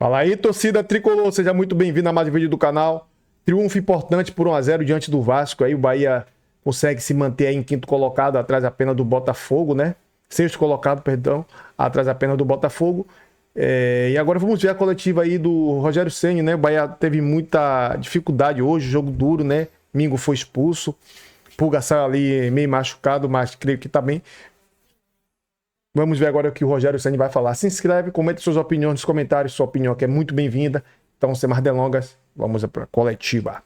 Fala aí, torcida tricolor, seja muito bem-vindo a mais um vídeo do canal. Triunfo importante por 1-0 diante do Vasco. Aí o Bahia consegue se manter aí em quinto colocado, atrás apenas do Botafogo, né? Sexto colocado, perdão, atrás apenas do Botafogo. E agora vamos ver a coletiva aí do Rogério Ceni, né? O Bahia teve muita dificuldade hoje, jogo duro, né? Mingo foi expulso, Pulga saiu ali meio machucado, mas creio que tá bem. Vamos ver agora o que o Rogério Ceni vai falar. Se inscreve, comente suas opiniões nos comentários, sua opinião que é muito bem-vinda. Então, sem mais delongas, vamos para a coletiva.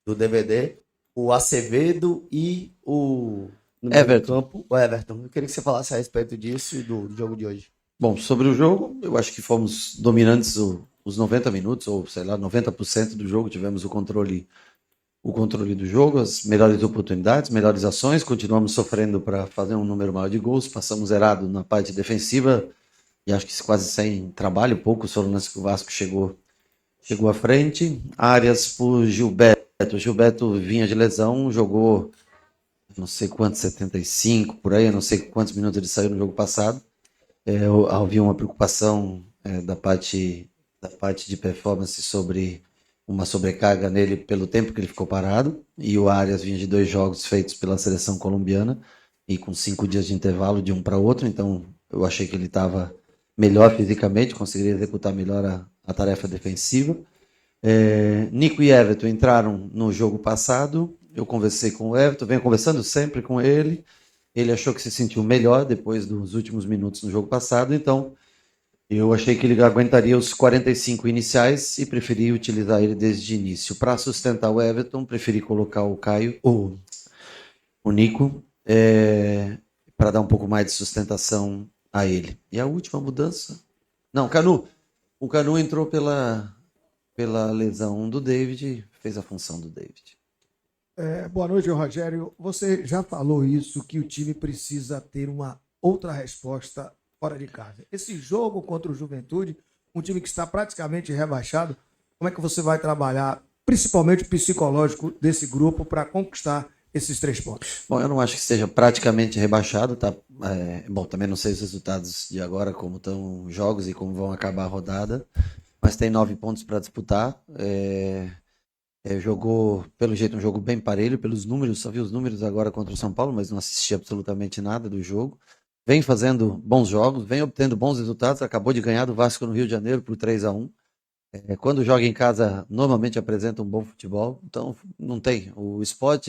Do DVD, o Acevedo e o no meio do Everton. campo, o Everton. Eu queria que você falasse a respeito disso e do jogo de hoje. Bom, sobre o jogo, eu acho que fomos dominantes os 90 minutos, ou sei lá, 90% do jogo, tivemos o controle do jogo, as melhores oportunidades, melhores ações, continuamos sofrendo para fazer um número maior de gols, passamos zerado na parte defensiva, e acho que quase sem trabalho, poucos foram lances que o Vasco chegou à frente. Áreas por Gilberto. Gilberto vinha de lesão, jogou não sei quantos, 75 por aí, não sei quantos minutos ele saiu no jogo passado. Havia uma preocupação da parte de performance sobre uma sobrecarga nele pelo tempo que ele ficou parado, e o Arias vinha de 2 jogos feitos pela seleção colombiana e com 5 dias de intervalo de um para outro, então eu achei que ele estava melhor fisicamente, conseguiria executar melhor a tarefa defensiva. Nico e Everton entraram no jogo passado, eu conversei com o Everton, venho conversando sempre com ele. Ele achou que se sentiu melhor depois dos últimos minutos no jogo passado, então eu achei que ele aguentaria os 45 iniciais e preferi utilizar ele desde o início. Para sustentar o Everton, preferi colocar o Nico, para dar um pouco mais de sustentação a ele. E a última mudança? Não, Canu. O Canu entrou pela lesão do David, fez a função do David. Boa noite, Rogério. Você já falou isso, que o time precisa ter uma outra resposta fora de casa. Esse jogo contra o Juventude, um time que está praticamente rebaixado, como é que você vai trabalhar, principalmente o psicológico desse grupo, para conquistar esses 3 pontos? Bom, eu não acho que esteja praticamente rebaixado, tá? Bom, também não sei os resultados de agora, como estão os jogos e como vão acabar a rodada, mas tem 9 pontos para disputar. Jogou, pelo jeito, um jogo bem parelho, pelos números, só vi os números agora contra o São Paulo, mas não assisti absolutamente nada do jogo. Vem fazendo bons jogos, vem obtendo bons resultados, acabou de ganhar do Vasco no Rio de Janeiro por 3-1. Quando joga em casa, normalmente apresenta um bom futebol, então não tem. O Sport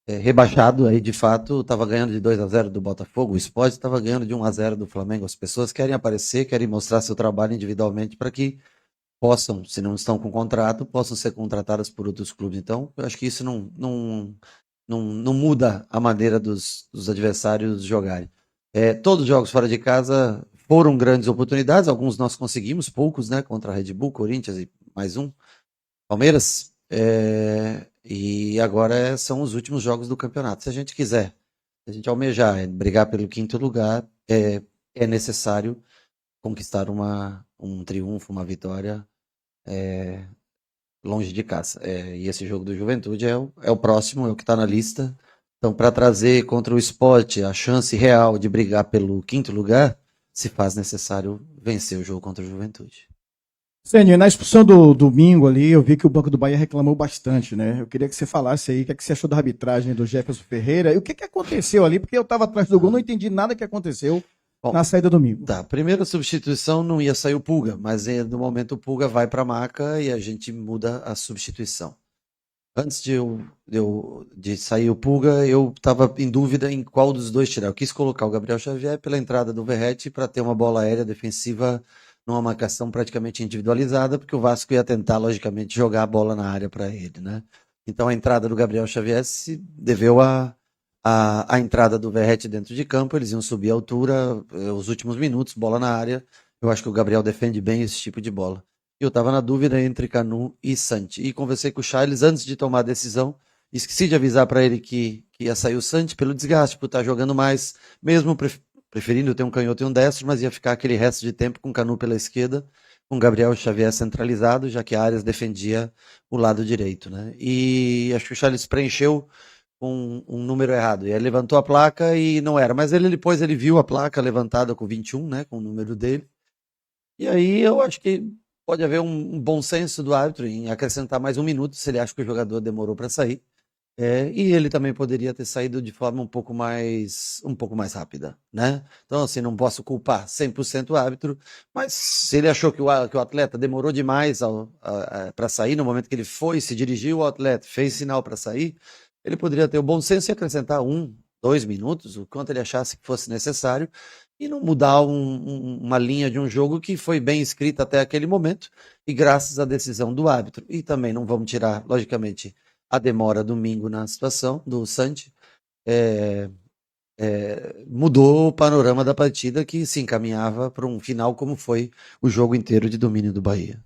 rebaixado aí, de fato, estava ganhando de 2-0 do Botafogo, o Sport estava ganhando de 1-0 do Flamengo. As pessoas querem aparecer, querem mostrar seu trabalho individualmente para que possam, se não estão com contrato, possam ser contratadas por outros clubes. Então, eu acho que isso não muda a maneira dos adversários jogarem. Todos os jogos fora de casa foram grandes oportunidades, alguns nós conseguimos, poucos, né, contra a Red Bull, Corinthians e mais um, Palmeiras, e agora são os últimos jogos do campeonato. Se a gente quiser, se a gente almejar brigar pelo 5º lugar, é necessário conquistar um triunfo, uma vitória longe de casa. E esse jogo do Juventude é o próximo, é o que está na lista. Então, para trazer contra o Sport a chance real de brigar pelo 5º lugar, se faz necessário vencer o jogo contra o Juventude. Ceni, na expulsão do domingo ali, eu vi que o Banco do Bahia reclamou bastante, né? Eu queria que você falasse aí o que você achou da arbitragem do Jefferson Ferreira e o que aconteceu ali, porque eu estava atrás do gol, não entendi nada que aconteceu na saída domingo. Tá, primeira substituição não ia sair o Pulga, mas no momento o Pulga vai para a maca e a gente muda a substituição. Antes de sair o Pulga, eu estava em dúvida em qual dos dois tirar. Eu quis colocar o Gabriel Xavier pela entrada do Verratti para ter uma bola aérea defensiva numa marcação praticamente individualizada, porque o Vasco ia tentar, logicamente, jogar a bola na área para ele, né? Então a entrada do Gabriel Xavier se deveu à entrada do Verratti dentro de campo. Eles iam subir a altura, os últimos minutos, bola na área. Eu acho que o Gabriel defende bem esse tipo de bola. Eu estava na dúvida entre Canu e Santi. E conversei com o Charles antes de tomar a decisão. Esqueci de avisar para ele que ia sair o Santi pelo desgaste, por estar jogando mais, mesmo preferindo ter um canhoto e um destro, mas ia ficar aquele resto de tempo com Canu pela esquerda, com Gabriel Xavier centralizado, já que a Arias defendia o lado direito, né? E acho que o Charles preencheu com um número errado. E ele levantou a placa e não era. Mas depois ele viu a placa levantada com 21, né? Com o número dele. E aí eu acho que pode haver um bom senso do árbitro em acrescentar mais 1 minuto, se ele acha que o jogador demorou para sair. E ele também poderia ter saído de forma um pouco mais rápida, né? Então, assim, não posso culpar 100% o árbitro, mas se ele achou que o atleta demorou demais para sair, no momento que ele foi, se dirigiu ao atleta, fez sinal para sair, ele poderia ter o bom senso e acrescentar 1, 2 minutos, o quanto ele achasse que fosse necessário, e não mudar uma linha de um jogo que foi bem escrita até aquele momento, e graças à decisão do árbitro. E também não vamos tirar, logicamente, a demora domingo na situação do Santi, mudou o panorama da partida, que se encaminhava para um final como foi o jogo inteiro de domínio do Bahia.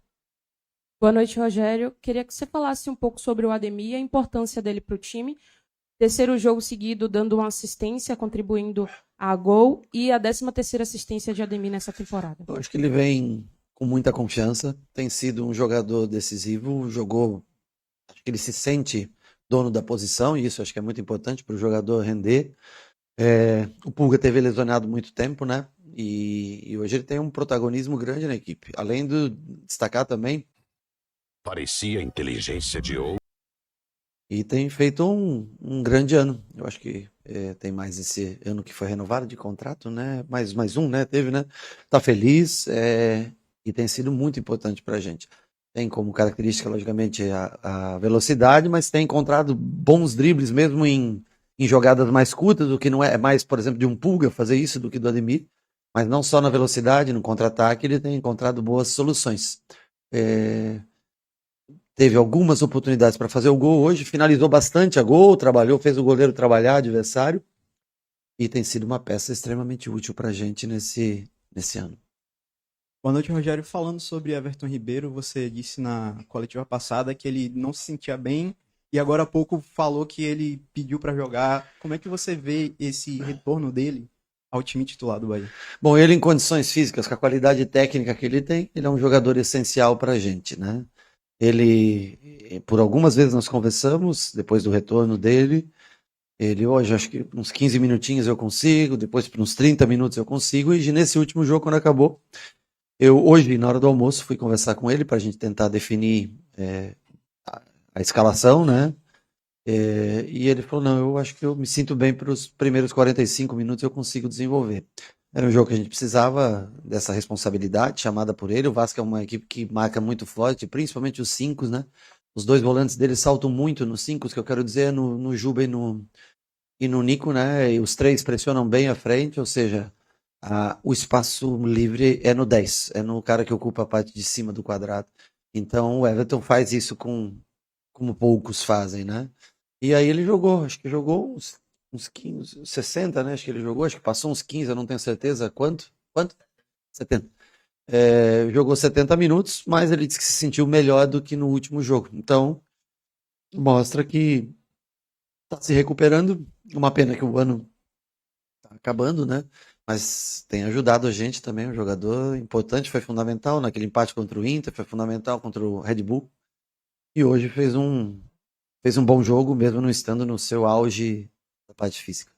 Boa noite, Rogério. Queria que você falasse um pouco sobre o Ademir, a importância dele para o time. Terceiro jogo seguido dando uma assistência, contribuindo a gol, e a 13ª assistência de Ademir nessa temporada. Eu acho que ele vem com muita confiança, tem sido um jogador decisivo, acho que ele se sente dono da posição, e isso acho que é muito importante para o jogador render. O Pulga teve lesionado muito tempo, né? E hoje ele tem um protagonismo grande na equipe. Além de destacar também. Parecia inteligência de ouro. E tem feito um grande ano. Eu acho que tem mais esse ano que foi renovado de contrato, né? Mais um, né? Teve, né? Tá feliz e tem sido muito importante pra gente. Tem como característica, logicamente, a velocidade, mas tem encontrado bons dribles mesmo em jogadas mais curtas, o que não é mais, por exemplo, de um Pulga fazer isso do que do Ademir, mas não só na velocidade, no contra-ataque, ele tem encontrado boas soluções. Teve algumas oportunidades para fazer o gol hoje, finalizou bastante a gol, fez o goleiro trabalhar, adversário, e tem sido uma peça extremamente útil para a gente nesse ano. Boa noite, Rogério. Falando sobre Everton Ribeiro, você disse na coletiva passada que ele não se sentia bem e agora há pouco falou que ele pediu para jogar. Como é que você vê esse retorno dele ao time titular do Bahia? Bom, ele em condições físicas, com a qualidade técnica que ele tem, ele é um jogador essencial para a gente, né? Ele, por algumas vezes nós conversamos, depois do retorno dele, ele hoje acho que uns 15 minutinhos eu consigo, depois por uns 30 minutos eu consigo, e nesse último jogo, quando acabou, eu hoje, na hora do almoço, fui conversar com ele para a gente tentar definir a escalação, né? E ele falou, não, eu acho que eu me sinto bem para os primeiros 45 minutos eu consigo desenvolver. Era um jogo que a gente precisava dessa responsabilidade chamada por ele. O Vasco é uma equipe que marca muito forte, principalmente os 5, né? Os dois volantes dele saltam muito nos 5, que eu quero dizer no Juba e no Nico, né? E os 3 pressionam bem à frente, ou seja, o espaço livre é no 10, é no cara que ocupa a parte de cima do quadrado. Então o Everton faz isso como poucos fazem, né? E aí ele jogou, acho que jogou uns 15, 60, né? Acho que ele jogou, acho que passou uns 15, eu não tenho certeza quanto? 70. Jogou 70 minutos, mas ele disse que se sentiu melhor do que no último jogo. Então, mostra que está se recuperando. Uma pena que o ano está acabando, né? Mas tem ajudado a gente também, um jogador importante, foi fundamental naquele empate contra o Inter, foi fundamental contra o Red Bull. E hoje fez um bom jogo, mesmo não estando no seu auge da parte física.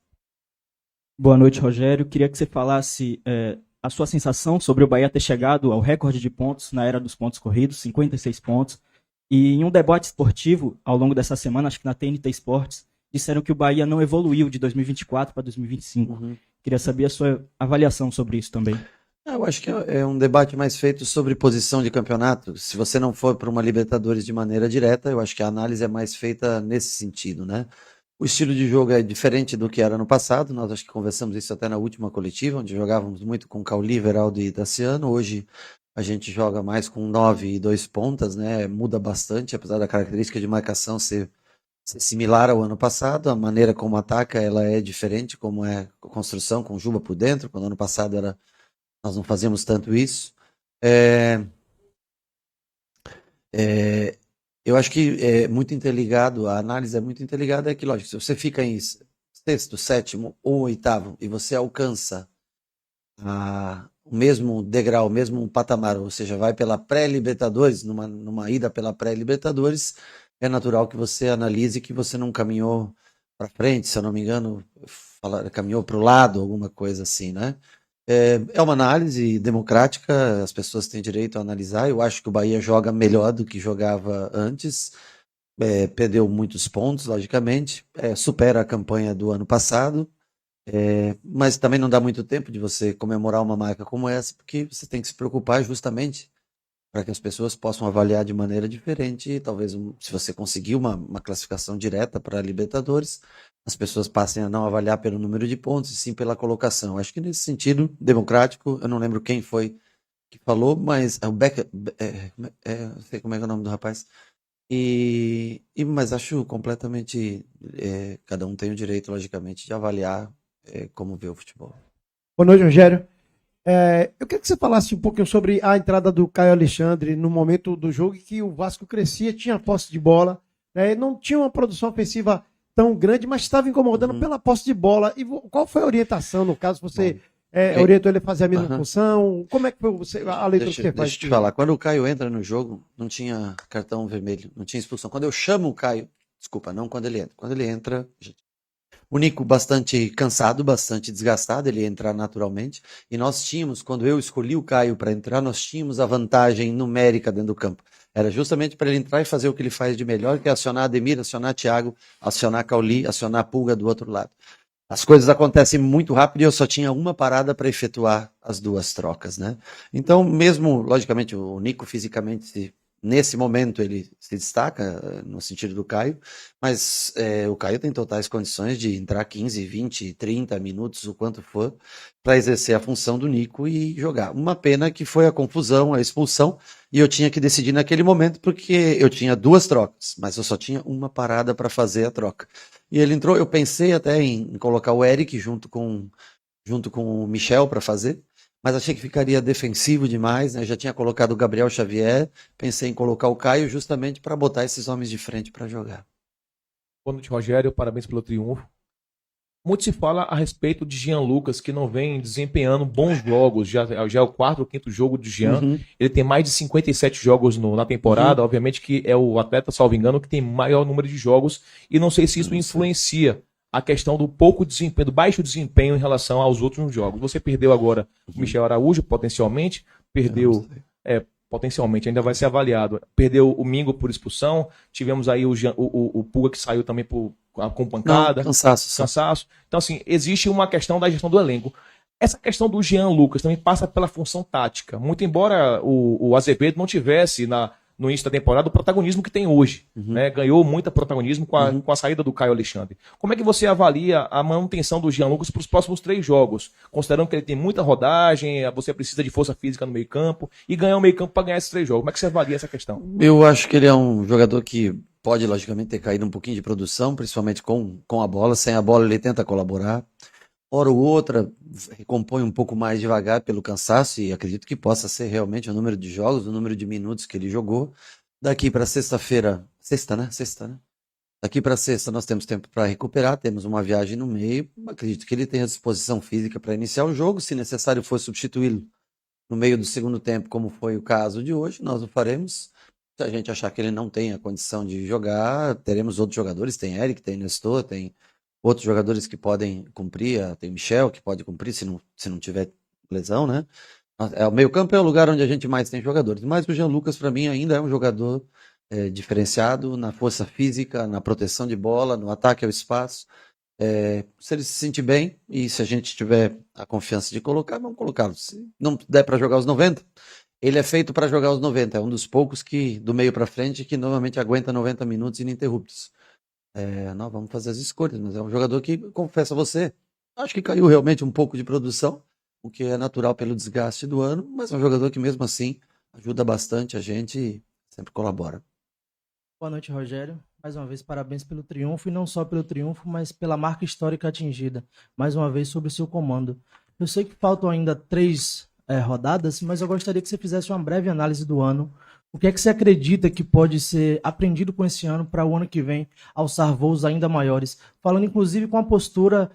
Boa noite, Rogério. Queria que você falasse a sua sensação sobre o Bahia ter chegado ao recorde de pontos na era dos pontos corridos, 56 pontos. E em um debate esportivo, ao longo dessa semana, acho que na TNT Esportes, disseram que o Bahia não evoluiu de 2024 para 2025. Uhum. Queria saber a sua avaliação sobre isso também. Eu acho que é um debate mais feito sobre posição de campeonato. Se você não for para uma Libertadores de maneira direta, eu acho que a análise é mais feita nesse sentido, né? O estilo de jogo é diferente do que era no passado. Nós acho que conversamos isso até na última coletiva, onde jogávamos muito com Cauli, Veraldo e Daciano. Hoje a gente joga mais com 9 e 2 pontas, né? Muda bastante, apesar da característica de marcação ser similar ao ano passado. A maneira como ataca ela é diferente, como é a construção com Juba por dentro. Quando ano passado nós não fazíamos tanto isso. Eu acho que é muito interligado, a análise é muito interligada, é que, lógico, se você fica em sexto, sétimo ou oitavo e você alcança o mesmo degrau, o mesmo patamar, ou seja, vai pela pré-Libertadores, numa ida pela pré-Libertadores, é natural que você analise que você não caminhou para frente, se eu não me engano, caminhou para o lado, alguma coisa assim, né? É uma análise democrática, as pessoas têm direito a analisar. Eu acho que o Bahia joga melhor do que jogava antes. Perdeu muitos pontos, logicamente. Supera a campanha do ano passado. Mas também não dá muito tempo de você comemorar uma marca como essa, porque você tem que se preocupar justamente para que as pessoas possam avaliar de maneira diferente. Talvez, se você conseguir uma classificação direta para a Libertadores, as pessoas passem a não avaliar pelo número de pontos, e sim pela colocação. Acho que nesse sentido, democrático, eu não lembro quem foi que falou, mas o Becker, não sei como é que é o nome do rapaz, mas acho completamente, cada um tem o direito, logicamente, de avaliar como vê o futebol. Boa noite, Rogério. Eu queria que você falasse um pouquinho sobre a entrada do Caio Alexandre no momento do jogo em que o Vasco crescia, tinha posse de bola, né, não tinha uma produção ofensiva tão grande, mas estava incomodando pela posse de bola. E qual foi a orientação, no caso? Você orientou ele a fazer a mesma função? Como é que foi a leitura que você faz? Deixa eu te falar, quando o Caio entra no jogo, não tinha cartão vermelho, não tinha expulsão. Quando eu chamo o Caio, desculpa, não quando ele entra. Quando ele entra, o Nico bastante cansado, bastante desgastado, ele ia entrar naturalmente. E nós tínhamos, quando eu escolhi o Caio para entrar, nós tínhamos a vantagem numérica dentro do campo. Era justamente para ele entrar e fazer o que ele faz de melhor, que é acionar Ademir, acionar Thiago, acionar Cauli, acionar Pulga do outro lado. As coisas acontecem muito rápido e eu só tinha uma parada para efetuar as duas trocas, né? Então, mesmo, logicamente, o Nico fisicamente, nesse momento, ele se destaca no sentido do Caio, mas o Caio tem totais condições de entrar 15, 20, 30 minutos, o quanto for, para exercer a função do Nico e jogar. Uma pena que foi a confusão, a expulsão, e eu tinha que decidir naquele momento porque eu tinha duas trocas, mas eu só tinha uma parada para fazer a troca. E ele entrou, eu pensei até em colocar o Eric junto com o Michel para fazer, mas achei que ficaria defensivo demais, né? Eu já tinha colocado o Gabriel Xavier, pensei em colocar o Caio justamente para botar esses homens de frente para jogar. Boa noite, Rogério, parabéns pelo triunfo. Muito se fala a respeito de Jean Lucas, que não vem desempenhando bons jogos, já é o quarto ou quinto jogo de Jean, ele tem mais de 57 jogos na temporada, obviamente que é o atleta, salvo engano, que tem maior número de jogos, e não sei se isso influencia a questão do pouco desempenho, do baixo desempenho em relação aos outros jogos. Você perdeu agora o Michel Araújo, potencialmente, potencialmente, ainda vai ser avaliado. Perdeu o Mingo por expulsão, tivemos aí o Pulga que saiu também com pancada. Cansaço. Então, assim, existe uma questão da gestão do elenco. Essa questão do Jean Lucas também passa pela função tática. Muito embora o Azevedo não tivesse no início da temporada o protagonismo que tem hoje. Né? Ganhou muito protagonismo com a saída do Caio Alexandre. Como é que você avalia a manutenção do Jean Lucas para os próximos 3 jogos? Considerando que ele tem muita rodagem, você precisa de força física no meio campo e ganhar o meio campo para ganhar esses 3 jogos. Como é que você avalia essa questão? Eu acho que ele é um jogador que pode, logicamente, ter caído um pouquinho de produção, principalmente com a bola. Sem a bola ele tenta colaborar. Hora ou outra, recompõe um pouco mais devagar pelo cansaço e acredito que possa ser realmente o número de jogos, o número de minutos que ele jogou. Daqui para sexta-feira, sexta, né? Daqui para sexta nós temos tempo para recuperar, temos uma viagem no meio. Acredito que ele tenha disposição física para iniciar o jogo. Se necessário for substituí-lo no meio do segundo tempo, como foi o caso de hoje, nós o faremos. Se a gente achar que ele não tem a condição de jogar, teremos outros jogadores. Tem Eric, tem Nestor, tem outros jogadores que podem cumprir, tem Michel que pode cumprir se não tiver lesão, né? O meio-campo é o lugar onde a gente mais tem jogadores. Mas o Jean Lucas, para mim, ainda é um jogador diferenciado na força física, na proteção de bola, no ataque ao espaço. Se ele se sentir bem e se a gente tiver a confiança de colocar, vamos colocá-lo. Se não der para jogar os 90, ele é feito para jogar os 90. É um dos poucos que, do meio para frente, que normalmente aguenta 90 minutos ininterruptos. Nós vamos fazer as escolhas, mas é um jogador que, confesso a você, acho que caiu realmente um pouco de produção, o que é natural pelo desgaste do ano, mas é um jogador que mesmo assim ajuda bastante a gente e sempre colabora. Boa noite, Rogério. Mais uma vez, parabéns pelo triunfo, e não só pelo triunfo, mas pela marca histórica atingida. Mais uma vez, sobre o seu comando. Eu sei que faltam ainda 3 rodadas, mas eu gostaria que você fizesse uma breve análise do ano. O que é que você acredita que pode ser aprendido com esse ano para o ano que vem alçar voos ainda maiores? Falando inclusive com a postura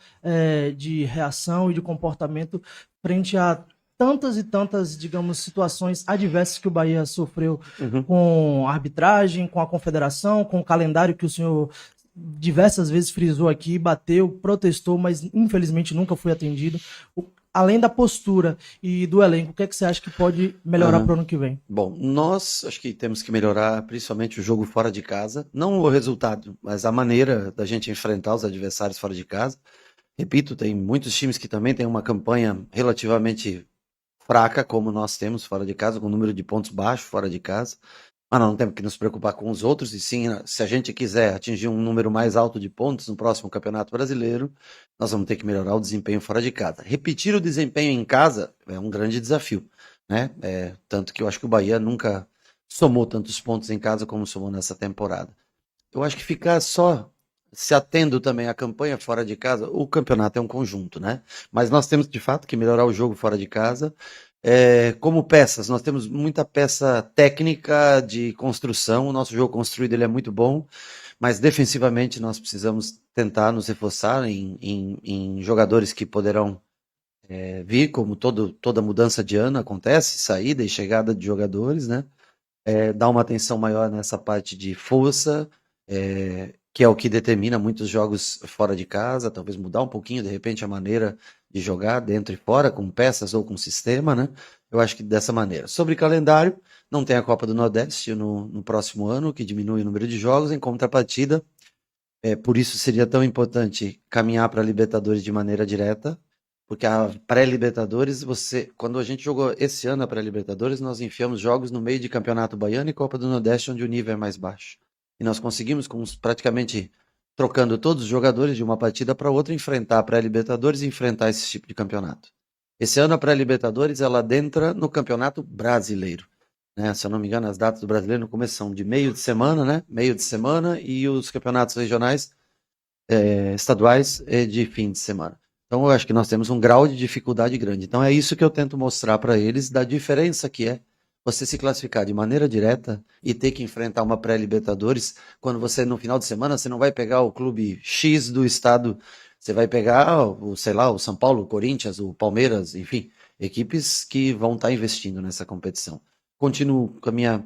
de reação e de comportamento frente a tantas e tantas, digamos, situações adversas que o Bahia sofreu com a arbitragem, com a confederação, com o calendário que o senhor diversas vezes frisou aqui, bateu, protestou, mas infelizmente nunca foi atendido. além da postura e do elenco, o que é que você acha que pode melhorar para o ano que vem? Bom, nós acho que temos que melhorar principalmente o jogo fora de casa, não o resultado, mas a maneira da gente enfrentar os adversários fora de casa. Repito, tem muitos times que também têm uma campanha relativamente fraca, como nós temos fora de casa, com um número de pontos baixo fora de casa. Mas nós não temos que nos preocupar com os outros, e sim, se a gente quiser atingir um número mais alto de pontos no próximo Campeonato Brasileiro, nós vamos ter que melhorar o desempenho fora de casa. Repetir o desempenho em casa é um grande desafio, né? Tanto que eu acho que o Bahia nunca somou tantos pontos em casa como somou nessa temporada. Eu acho que ficar só se atendo também à campanha fora de casa, o campeonato é um conjunto, né? Mas nós temos de fato que melhorar o jogo fora de casa. Como peças, nós temos muita peça técnica de construção, o nosso jogo construído ele é muito bom, mas defensivamente nós precisamos tentar nos reforçar em jogadores que poderão vir, como toda mudança de ano acontece, saída e chegada de jogadores, né? Dar uma atenção maior nessa parte de força, que é o que determina muitos jogos fora de casa, talvez mudar um pouquinho, de repente, a maneira de jogar dentro e fora, com peças ou com sistema, né? Eu acho que dessa maneira. Sobre calendário, não tem a Copa do Nordeste no próximo ano, que diminui o número de jogos, em contrapartida, por isso seria tão importante caminhar para a Libertadores de maneira direta, porque a pré-Libertadores, quando a gente jogou esse ano a pré-Libertadores, nós enfiamos jogos no meio de Campeonato Baiano e Copa do Nordeste, onde o nível é mais baixo. E nós conseguimos, praticamente trocando todos os jogadores de uma partida para outra, enfrentar a pré-Libertadores e enfrentar esse tipo de campeonato. Esse ano a pré-Libertadores ela adentra no Campeonato Brasileiro, né? Se eu não me engano, as datas do Brasileiro no começo são de meio de semana, né? Meio de semana, e os campeonatos regionais estaduais de fim de semana. Então eu acho que nós temos um grau de dificuldade grande. Então é isso que eu tento mostrar para eles, da diferença que é você se classificar de maneira direta e ter que enfrentar uma pré-Libertadores, quando você, no final de semana, você não vai pegar o clube X do estado, você vai pegar, sei lá, o São Paulo, o Corinthians, o Palmeiras, enfim, equipes que vão estar investindo nessa competição. Continuo com a minha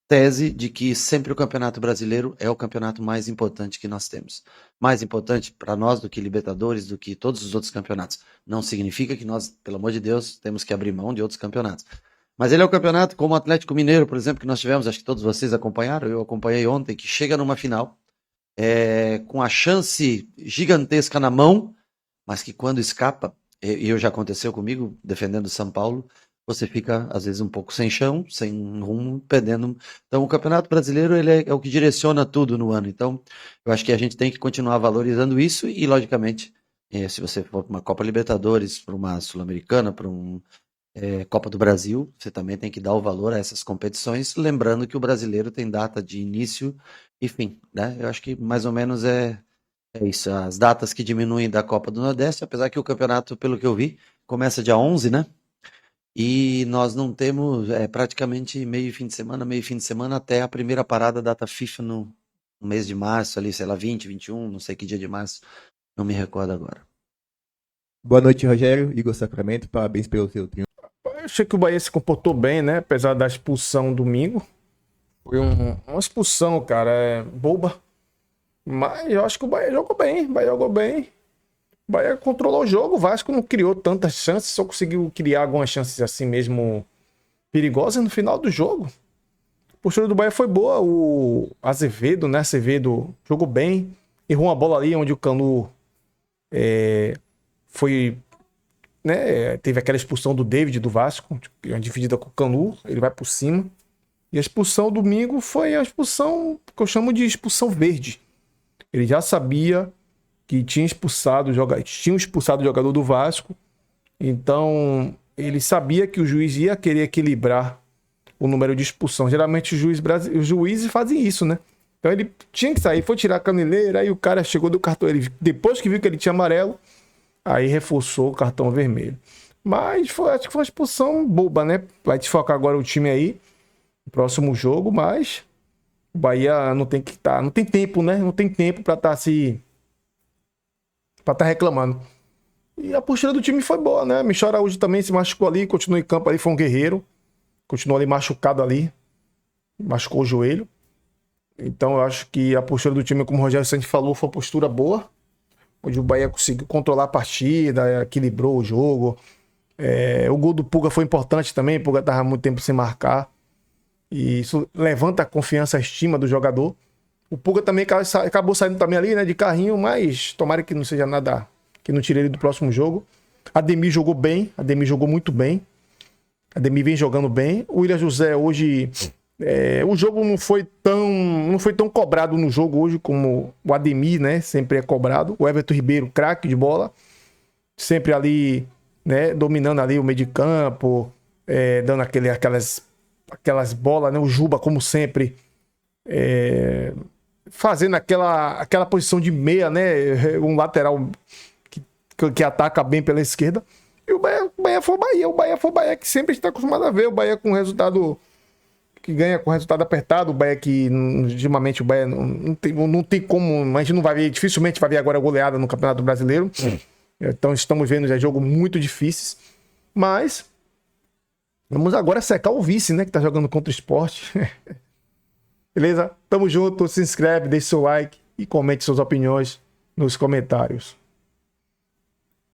tese de que sempre o Campeonato Brasileiro é o campeonato mais importante que nós temos. Mais importante para nós do que Libertadores, do que todos os outros campeonatos. Não significa que nós, pelo amor de Deus, temos que abrir mão de outros campeonatos. Mas ele é o campeonato, como o Atlético Mineiro, por exemplo, que nós tivemos, acho que todos vocês acompanharam, eu acompanhei ontem, que chega numa final com a chance gigantesca na mão, mas que quando escapa, e já aconteceu comigo, defendendo o São Paulo, você fica, às vezes, um pouco sem chão, sem rumo, perdendo. Então, o Campeonato Brasileiro ele é o que direciona tudo no ano. Então, eu acho que a gente tem que continuar valorizando isso e, logicamente, se você for para uma Copa Libertadores, para uma Sul-Americana, para Copa do Brasil, você também tem que dar o valor a essas competições, lembrando que o brasileiro tem data de início e fim, né? Eu acho que mais ou menos é isso, as datas que diminuem da Copa do Nordeste, apesar que o campeonato, pelo que eu vi, começa dia 11, né? E nós não temos praticamente meio fim de semana até a primeira parada data FIFA no mês de março, ali, sei lá, 20, 21, não sei que dia de março, não me recordo agora. Boa noite, Rogério. Igor Sacramento, parabéns pelo seu triunfo. Eu achei que o Bahia se comportou bem, né? Apesar da expulsão domingo. Foi uma expulsão, cara, boba. Mas eu acho que o Bahia jogou bem. O Bahia controlou o jogo. O Vasco não criou tantas chances, só conseguiu criar algumas chances assim mesmo perigosas no final do jogo. A postura do Bahia foi boa. O Azevedo, né? Azevedo jogou bem. Errou uma bola ali onde o Canu foi... né, teve aquela expulsão do David do Vasco, uma dividida com o Canu, ele vai por cima. E a expulsão domingo foi a expulsão que eu chamo de expulsão verde. Ele já sabia que tinha expulsado o jogador do Vasco, então ele sabia que o juiz ia querer equilibrar o número de expulsão. Geralmente os juízes fazem isso, né? Então ele tinha que sair, foi tirar a caneleira, aí o cara chegou do cartão, ele, depois que viu que ele tinha amarelo, aí reforçou o cartão vermelho. Mas acho que foi uma expulsão boba, né? Vai desfocar agora o time aí no próximo jogo, mas o Bahia não tem tempo, né? Não tem tempo pra estar reclamando. E a postura do time foi boa, né? Michel Araújo também se machucou ali, continuou em campo ali, foi um guerreiro. Continuou ali machucado ali. Machucou o joelho. Então eu acho que a postura do time, como o Rogério Santos falou, foi uma postura boa. Onde o Bahia conseguiu controlar a partida, equilibrou o jogo. O gol do Pulga foi importante também, o Pulga estava muito tempo sem marcar. E isso levanta a confiança, a estima do jogador. O Pulga também acabou saindo também ali, né, de carrinho, mas tomara que não seja nada, que não tire ele do próximo jogo. Ademir jogou bem, Ademir jogou muito bem. Ademir vem jogando bem. O William José hoje... o jogo não foi tão cobrado no jogo hoje como o Ademir, né? Sempre é cobrado. O Everton Ribeiro, craque de bola. Sempre ali, né? Dominando ali o meio de campo. Dando aquelas bolas, né? O Juba, como sempre, fazendo aquela posição de meia, né? Um lateral que ataca bem pela esquerda. E o Bahia foi o Bahia. O Bahia foi o Bahia que sempre está acostumado a ver. O Bahia com resultado... que ganha com resultado apertado, o Bahia que ultimamente o Bahia não tem como, a gente não vai ver, dificilmente vai ver agora a goleada no Campeonato Brasileiro. Então estamos vendo já jogos muito difíceis, mas vamos agora secar o vice, né, que tá jogando contra o Sport. Beleza? Tamo junto, se inscreve, deixe seu like e comente suas opiniões nos comentários.